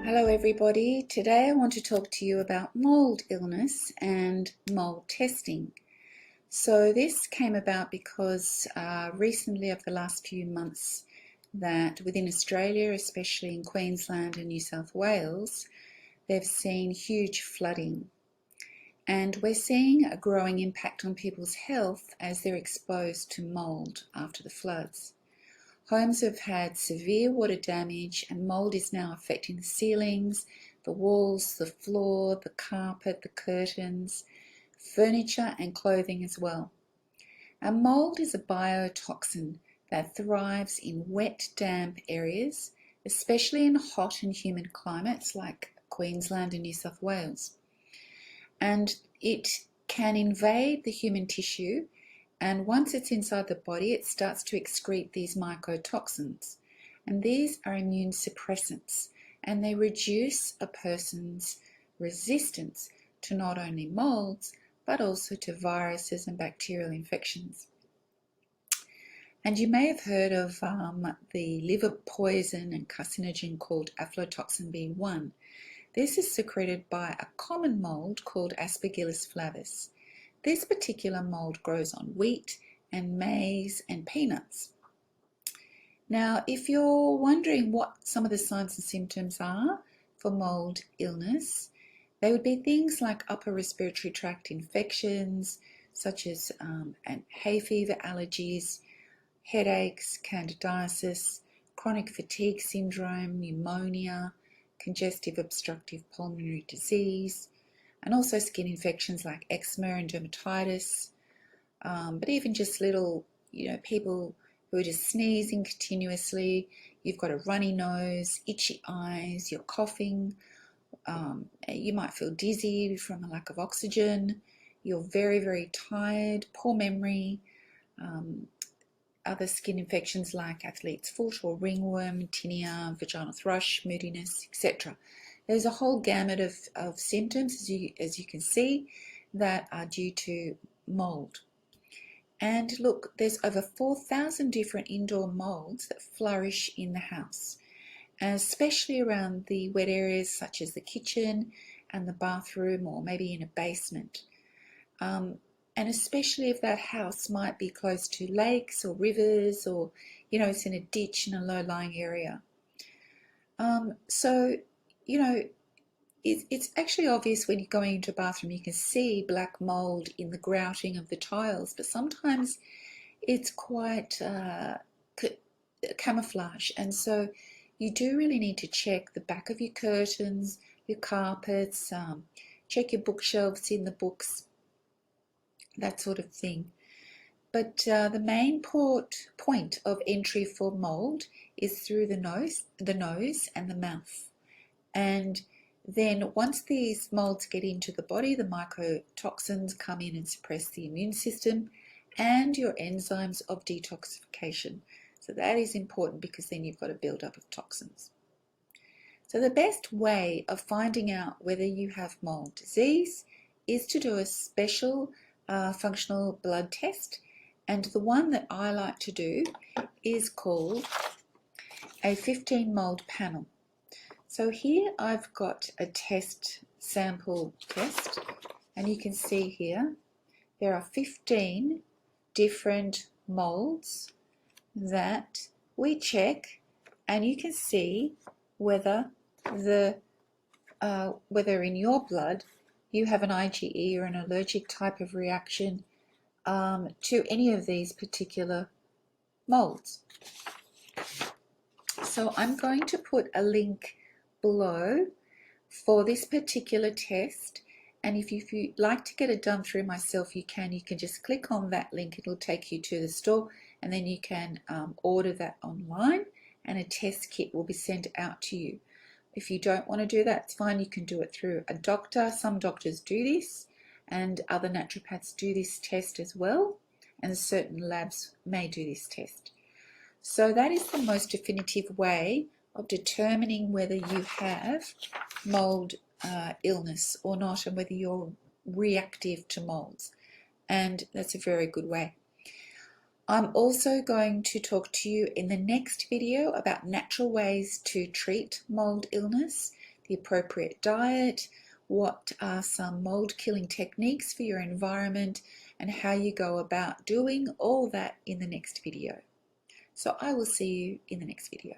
Hello everybody. Today I want to talk to you about mold illness and mold testing. So this came about because recently over the last few months that within Australia, especially in Queensland and New South Wales, they've seen huge flooding. And we're seeing a growing impact on people's health as they're exposed to mold after the floods. Homes have had severe water damage and mould is now affecting the ceilings, the walls, the floor, the carpet, the curtains, furniture and clothing as well. And mould is a biotoxin that thrives in wet, damp areas, especially in hot and humid climates like Queensland and New South Wales. And it can invade the human tissue, and once it's inside the body, it starts to excrete these mycotoxins. And these are immune suppressants, and they reduce a person's resistance to not only molds, but also to viruses and bacterial infections. And you may have heard of the liver poison and carcinogen called aflatoxin B1. This is secreted by a common mold called Aspergillus flavus. This particular mold grows on wheat and maize and peanuts. Now, if you're wondering what some of the signs and symptoms are for mold illness, they would be things like upper respiratory tract infections, such as hay fever allergies, headaches, candidiasis, chronic fatigue syndrome, pneumonia, congestive obstructive pulmonary disease, and also skin infections like eczema and dermatitis, but even just little, people who are just sneezing continuously, you've got a runny nose, itchy eyes, you're coughing, you might feel dizzy from a lack of oxygen, you're very, very tired, poor memory, other skin infections like athlete's foot or ringworm, tinea, vaginal thrush, moodiness, etc. There's a whole gamut of symptoms, as you can see, that are due to mold. And look, there's over 4,000 different indoor molds that flourish in the house, and especially around the wet areas such as the kitchen and the bathroom, or maybe in a basement. And especially if that house might be close to lakes or rivers, or it's in a ditch in a low-lying area. So it's actually obvious when you're going into a bathroom, you can see black mold in the grouting of the tiles, but sometimes it's quite camouflage, and so you do really need to check the back of your curtains, your carpets, check your bookshelves in the books, that sort of thing. But the main point of entry for mold is through the nose and the mouth. And then once these molds get into the body, the mycotoxins come in and suppress the immune system and your enzymes of detoxification. So that is important, because then you've got a buildup of toxins. So the best way of finding out whether you have mold disease is to do a special functional blood test, and the one that I like to do is called a 15 mold panel. So here I've got a sample test, and you can see here there are 15 different molds that we check, and you can see whether whether in your blood you have an IgE or an allergic type of reaction to any of these particular molds. So I'm going to put a link below for this particular test, and if you'd like to get it done through myself, you can just click on that link. It'll take you to the store, and then you can order that online, and a test kit will be sent out to you. If you don't want to do that, it's fine. You can do it through a doctor. Some doctors do this, and other naturopaths do this test as well, and certain labs may do this test. So that is the most definitive way of determining whether you have mold illness or not, and whether you're reactive to molds. And that's a very good way. I'm also going to talk to you in the next video about natural ways to treat mold illness. the appropriate diet, what are some mold killing techniques for your environment, and how you go about doing all that in the next video. So I will see you in the next video.